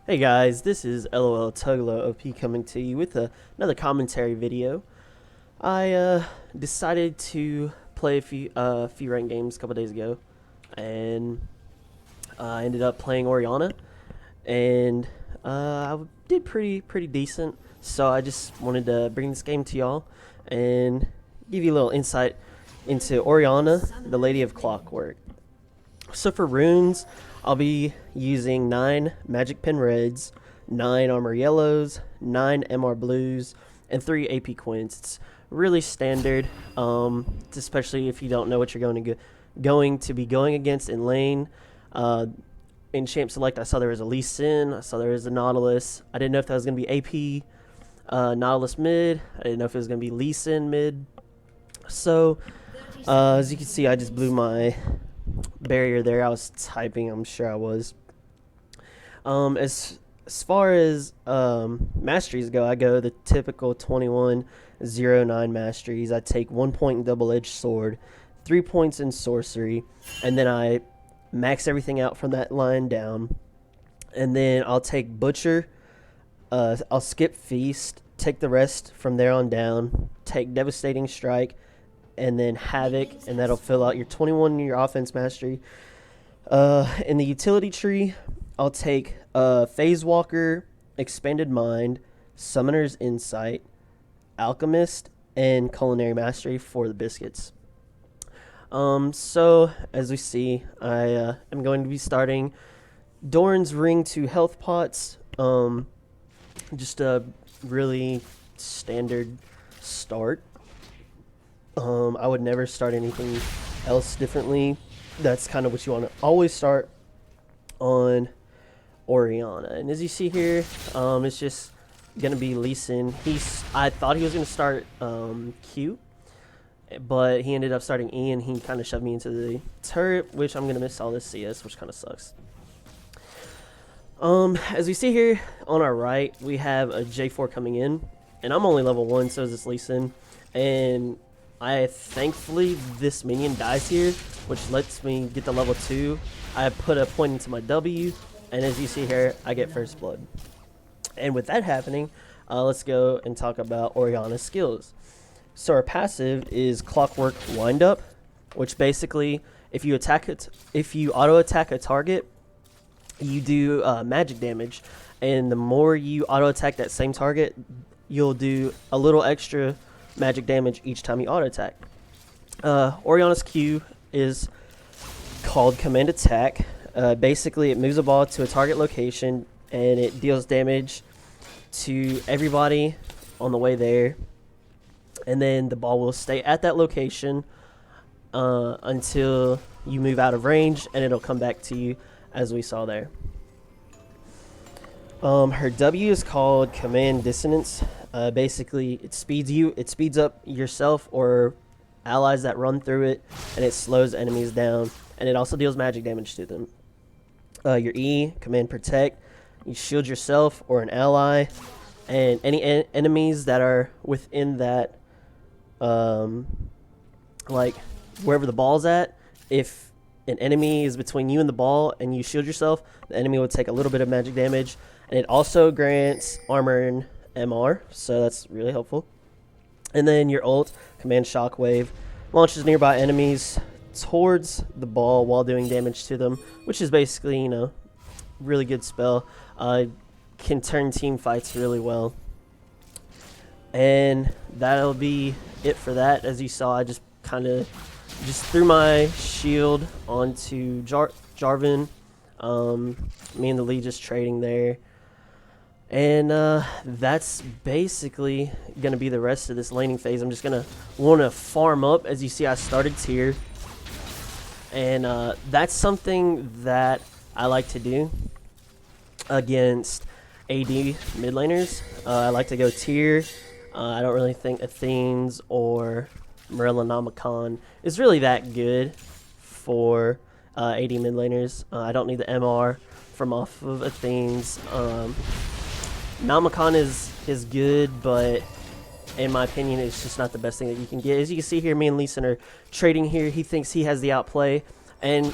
Hey guys, this is LOL Tuglo OP coming to you with another commentary video. I decided to play a few ranked games a couple days ago, and I ended up playing Orianna, and I did pretty decent. So I just wanted to bring this game to y'all and give you a little insight into Orianna, the Lady of Clockwork. So for runes, I'll be using 9 magic pen reds, 9 armor yellows, 9 MR blues, and 3 AP quints. It's really standard, especially if you don't know what you're going to be going against in lane. In champ select, I saw there was a Lee Sin, I saw there was a Nautilus. I didn't know if that was going to be AP Nautilus mid. I didn't know if it was going to be Lee Sin mid. So as you can see, I just blew my barrier there. I was typing, I'm sure I was. As far as masteries go, I go the typical 21-0-9 masteries. I take 1 point in double-edged sword, 3 points in sorcery, and then I max everything out from that line down. And then I'll take butcher, I'll skip feast, take the rest from there on down, take devastating strike, and then havoc, and that'll fill out your 21 in your offense mastery. In the utility tree, I'll take Phase Walker, Expanded Mind, Summoner's Insight, Alchemist, and Culinary Mastery for the biscuits. So as we see, I am going to be starting Doran's Ring to Health Pots. Just a really standard start. I would never start anything else differently. That's kind of what you want to always start on Orianna. And as you see here, it's just gonna be Lee Sin. I thought he was gonna start Q, but he ended up starting E, and he kind of shoved me into the turret, which I'm gonna miss all this CS, which kind of sucks. As we see here on our right, we have a J4 coming in, and I'm only level 1, so is this Lee Sin, and thankfully this minion dies here, which lets me get to level 2. I put a point into my W, and as you see here, I get first blood. And with that happening, let's go and talk about Orianna's skills. So our passive is Clockwork Windup, which basically, if you auto attack a target, you do magic damage, and the more you auto attack that same target, you'll do a little extra magic damage each time you auto attack. Orianna's Q is called Command Attack. Basically, it moves a ball to a target location and it deals damage to everybody on the way there, and then the ball will stay at that location until you move out of range, and it'll come back to you, as we saw there. Her W is called Command Dissonance. Basically, it speeds up yourself or allies that run through it, and it slows enemies down, and it also deals magic damage to them. Your E, Command Protect, you shield yourself or an ally, and any enemies that are within that, like wherever the ball's at. If an enemy is between you and the ball and you shield yourself, the enemy will take a little bit of magic damage, and it also grants armor and MR, so that's really helpful. And then your ult, Command Shockwave, launches nearby enemies towards the ball while doing damage to them, which is basically, really good spell. Can turn team fights really well. And that'll be it for that. As you saw, I just threw my shield onto Jarvan. Me and the lead just trading there. And that's basically going to be the rest of this laning phase. I'm just going to want to farm up. As you see, I started tier. And that's something that I like to do against AD mid laners. I like to go tier. I don't really think Athene's or Morellonomicon is really that good for AD mid laners. I don't need the MR from off of Athene's. Nomicon is good, but in my opinion, it's just not the best thing that you can get. As you can see here, me and Lee Sin are trading here. He thinks he has the outplay, and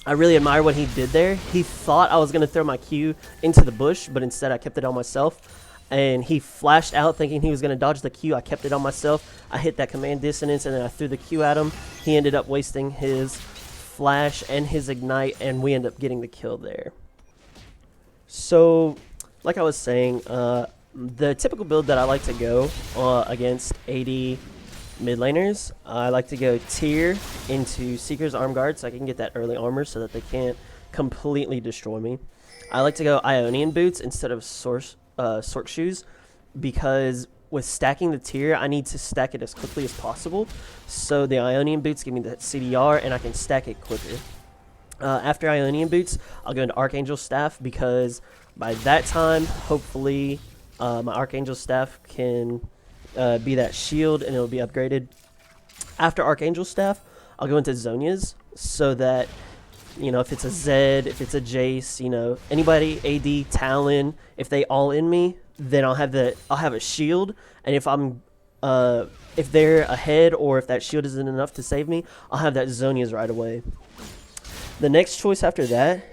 I really admire what he did there. He thought I was going to throw my Q into the bush, but instead I kept it on myself. And he flashed out thinking he was going to dodge the Q. I kept it on myself. I hit that command dissonance, and then I threw the Q at him. He ended up wasting his flash and his ignite, and we ended up getting the kill there. So, like I was saying, the typical build that I like to go against AD mid laners, I like to go tier into Seeker's Arm Guard so I can get that early armor so that they can't completely destroy me. I like to go Ionian Boots instead of Sork Shoes, because with stacking the tier, I need to stack it as quickly as possible. So the Ionian Boots give me that CDR, and I can stack it quicker. After Ionian Boots, I'll go into Archangel Staff, because by that time, hopefully, my Archangel Staff can be that shield, and it'll be upgraded. After Archangel Staff, I'll go into Zhonya's, so that, you know, if it's a Zed, if it's a Jace, you know, anybody, AD, Talon, if they all in me, then I'll have a shield, and if they're ahead or if that shield isn't enough to save me, I'll have that Zhonya's right away. The next choice after that,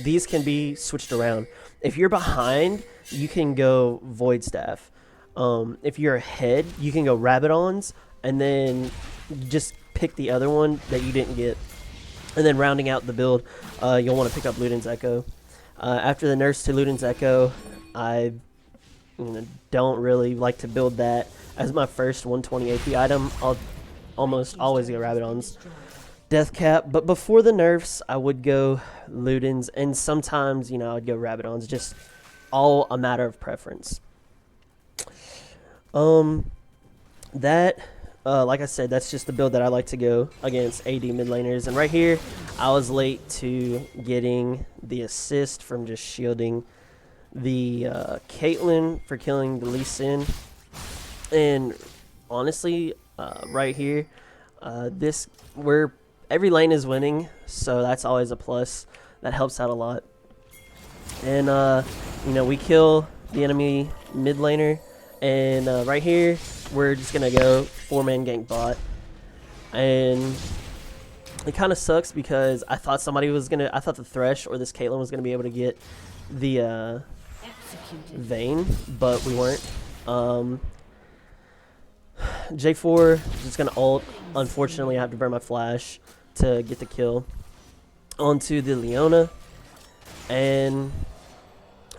these can be switched around. If you're behind, you can go Void Staff. If you're ahead, you can go Rabadons, and then just pick the other one that you didn't get. And then rounding out the build, you'll want to pick up Luden's Echo. After the nerfs to Luden's Echo, I don't really like to build that as my first 120 AP item. I'll almost always go Rabadons. Death Cap, but before the nerfs, I would go Luden's, and sometimes, you know, I'd go Rabadons, just all a matter of preference. Like I said, that's just the build that I like to go against AD mid laners, and right here, I was late to getting the assist from just shielding the Caitlyn for killing the Lee Sin, and honestly, right here, every lane is winning, so that's always a plus. That helps out a lot. And, you know, we kill the enemy mid laner. And right here, we're just going to go 4-man gank bot. And it kind of sucks because I thought I thought the Thresh or this Caitlyn was going to be able to get the Vayne, but we weren't. J4 just going to ult. Unfortunately, I have to burn my flash to get the kill onto the Leona. And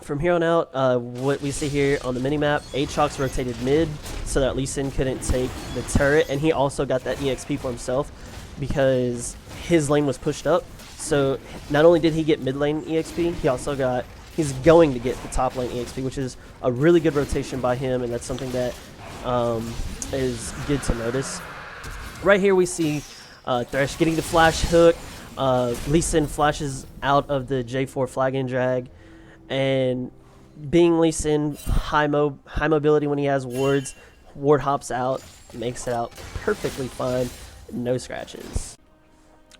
from here on out, what we see here on the minimap, Aatrox rotated mid so that Lee Sin couldn't take the turret, and he also got that EXP for himself because his lane was pushed up. So not only did he get mid lane EXP, he's going to get the top lane EXP, which is a really good rotation by him, and that's something that is good to notice. Right here we see Thresh getting the flash hook. Lee Sin flashes out of the J4 flag and drag, and being Lee Sin, high mobility when he has wards, ward hops out, makes it out perfectly fine, no scratches.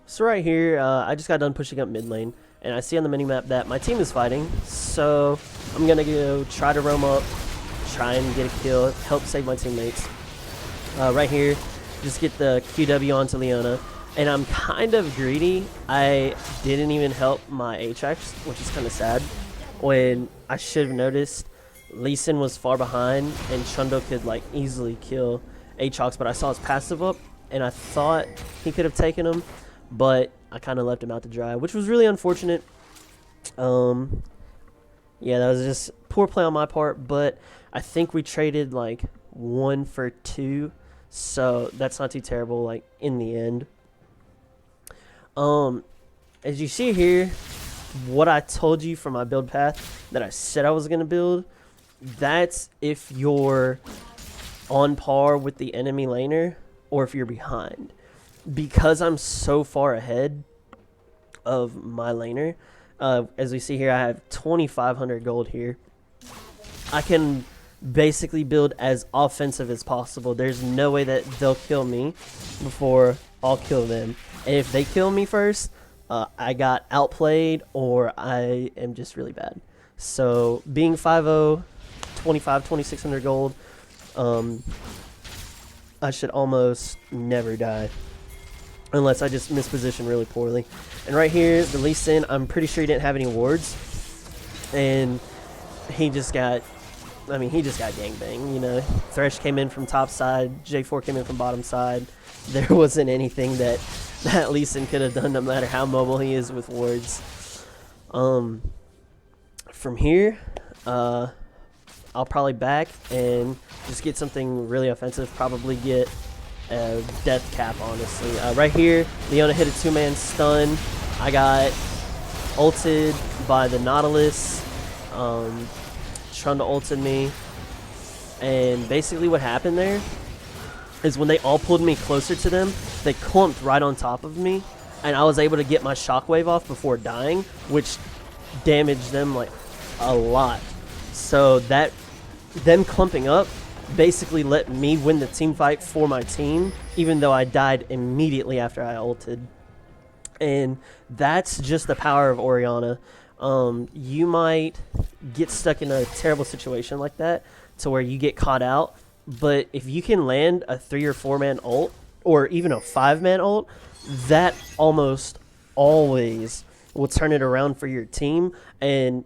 So right here, I just got done pushing up mid lane, and I see on the minimap that my team is fighting, so I'm gonna go try to roam up, try and get a kill, help save my teammates. Right here, just get the QW onto Leona. And I'm kind of greedy. I didn't even help my Aatrox, which is kind of sad. When I should have noticed, Lee Sin was far behind, and Chundo could like easily kill Aatrox, but I saw his passive up, and I thought he could have taken him, but I kind of left him out to dry, which was really unfortunate. Yeah, that was just poor play on my part, but I think we traded like 1 for 2, so that's not too terrible. Like in the end. As you see here, what I told you from my build path that I said I was going to build, that's if you're on par with the enemy laner or if you're behind. Because I'm so far ahead of my laner, as we see here, I have 2,500 gold here. I can basically build as offensive as possible. There's no way that they'll kill me before I'll kill them. And if they kill me first, I got outplayed or I am just really bad. So being 5-0, 2,600 gold, I should almost never die. unless I just misposition really poorly. And right here, the Lee Sin, I'm pretty sure he didn't have any wards, and he just got, I mean, he just got gangbang. You know, Thresh came in from top side, J4 came in from bottom side. There wasn't anything that Lee Sin could have done, no matter how mobile he is with wards. From here, I'll probably back and just get something really offensive. Probably get a death cap, honestly. Right here, Leona hit a 2-man stun. I got ulted by the Nautilus. Trunda ulted me. And basically what happened there is when they all pulled me closer to them, they clumped right on top of me. And I was able to get my shockwave off before dying, which damaged them like a lot. So that them clumping up basically let me win the team fight for my team, even though I died immediately after I ulted. And that's just the power of Orianna. You might get stuck in a terrible situation like that to where you get caught out, but if you can land a 3 or 4-man ult, or even a 5-man ult, that almost always will turn it around for your team and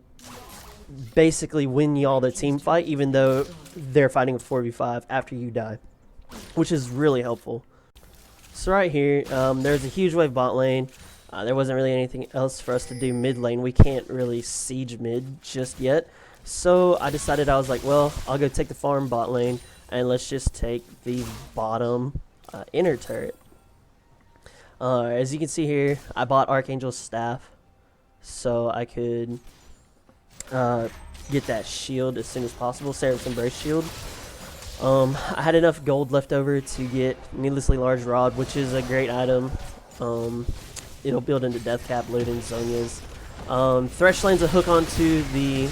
basically win y'all the team fight, even though they're fighting a 4v5 after you die, which is really helpful. So right here, there's a huge wave bot lane. There wasn't really anything else for us to do mid lane. We can't really siege mid just yet. So I decided, I was like, well, I'll go take the farm bot lane, and let's just take the bottom inner turret. As you can see here, I bought Archangel's staff so I could get that shield as soon as possible, Seraph's Embrace shield. I had enough gold left over to get Needlessly Large Rod, which is a great item. It'll build into Death Cap, Luden, Zhonya's. Thresh lands a hook onto the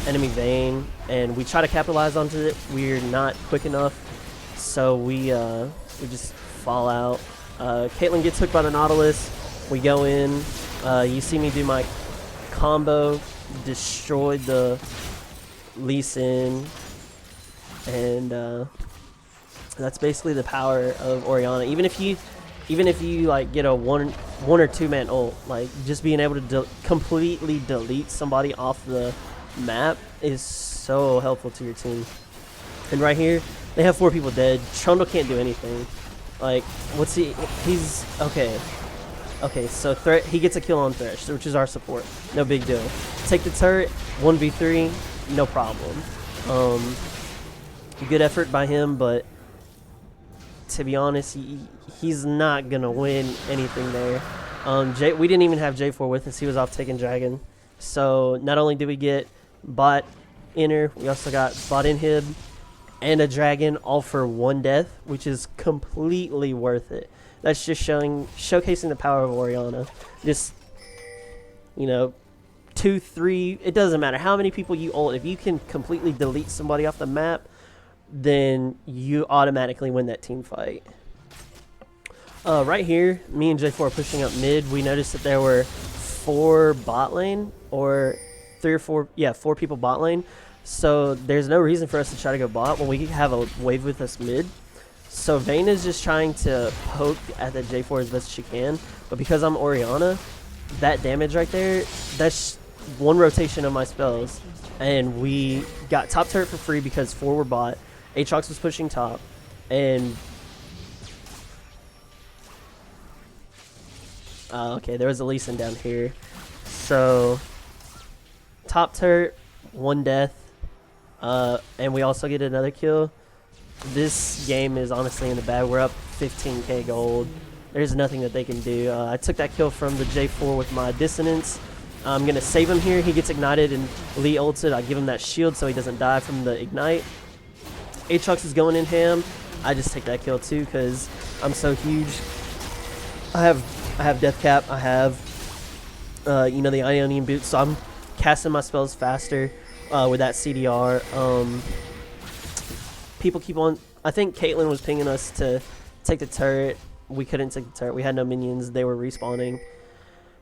enemy Vayne, and we try to capitalize onto it. We're not quick enough, so we just fall out. Caitlyn gets hooked by the Nautilus. We go in. You see me do my combo, destroyed the Lee Sin, and that's basically the power of Orianna. Even if you like get a one or 2-man ult, like just being able to completely delete somebody off the map is so helpful to your team. And right here, they have 4 people dead. Trundle can't do anything. Like, what's he's okay. Okay, so he gets a kill on Thresh, which is our support. No big deal. Take the turret, 1v3, no problem. Good effort by him, but to be honest, he's not gonna win anything there. We didn't even have J4 with us. He was off taking Dragon. So not only did we get bot inner, we also got bot inhib and a Dragon, all for 1 death, which is completely worth it. That's just showcasing the power of Orianna. Just, you know, 2, 3, it doesn't matter how many people you ult. If you can completely delete somebody off the map, then you automatically win that team fight. Right here, me and J4 are pushing up mid. We noticed that there were 4 bot lane, or 3 or 4, yeah, 4 people bot lane. So there's no reason for us to try to go bot when we have a wave with us mid. So Vayne is just trying to poke at the J4 as best as she can. But because I'm Orianna, that damage right there, that's 1 rotation of my spells. And we got top turret for free because 4 were bot. Aatrox was pushing top. And okay, there was a Lee Sin down here. So top turret, 1 death. And we also get another kill. This game is honestly in the bag. We're up 15k gold. There's nothing that they can do. I took that kill from the J4 with my Dissonance. I'm going to save him here. He gets ignited and Lee ulted. I give him that shield so he doesn't die from the ignite. Aatrox is going in ham. I just take that kill too because I'm so huge. I have death cap. I have you know, the Ionian boot, so I'm casting my spells faster with that CDR. People keep on. I think Caitlyn was pinging us to take the turret. We couldn't take the turret. We had no minions. They were respawning.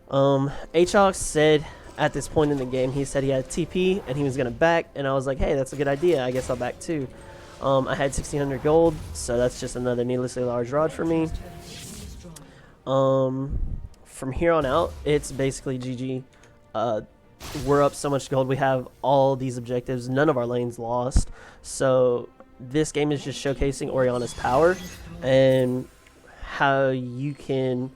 Aatrox said at this point in the game, he said he had TP and he was gonna back, and I was like, hey, that's a good idea. I guess I'll back too. I had 1600 gold, so that's just another needlessly large rod for me. From here on out, it's basically GG. We're up so much gold. We have all these objectives. None of our lanes lost. So this game is just showcasing Orianna's power and how you can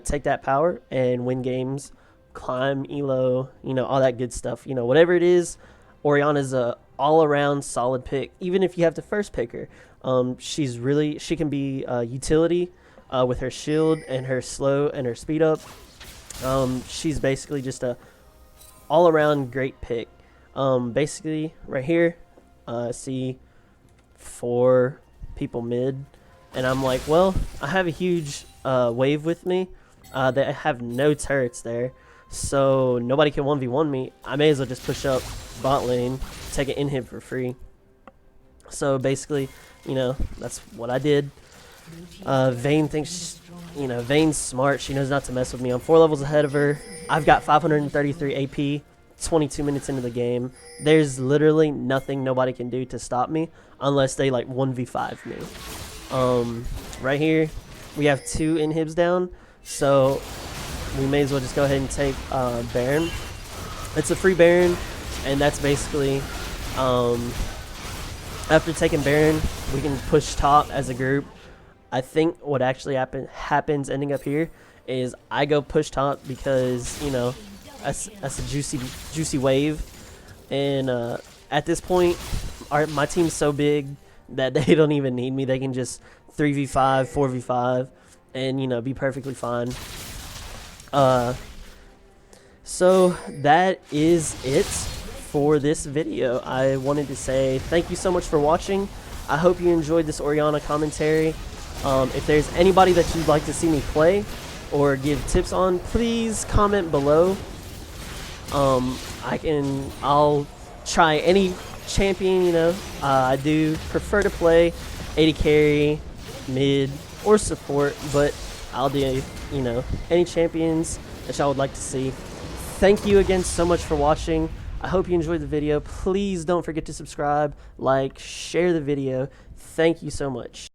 take that power and win games, climb elo, all that good stuff. Whatever it is, Orianna's a all-around solid pick. Even if you have to first pick her, she can be utility with her shield and her slow and her speed up. She's basically just a all-around great pick. Basically right here, see 4 people mid, and I'm like, well, I have a huge wave with me. They have no turrets there, so nobody can 1v1 me. I may as well just push up bot lane, take an inhib for free. So basically, that's what I did. Vayne thinks, Vayne's smart. She knows not to mess with me. I'm 4 levels ahead of her. I've got 533 AP, 22 minutes into the game. There's literally nothing nobody can do to stop me unless they like 1v5 me. Right here, we have 2 inhibs down, so we may as well just go ahead and take Baron. It's a free Baron, and that's basically, after taking Baron, we can push top as a group. I think what actually happens ending up here is I go push top because, that's a juicy wave. And at this point, my team's so big that they don't even need me. They can just 3v5, 4v5, and, be perfectly fine. So that is it for this video. I wanted to say thank you so much for watching. I hope you enjoyed this Orianna commentary. If there's anybody that you'd like to see me play or give tips on, please comment below. I'll try any champion. I do prefer to play AD carry, mid, or support, but I'll do any champions that y'all would like to see. Thank you again so much for watching. I hope you enjoyed the video. Please don't forget to subscribe, like, share the video. Thank you so much.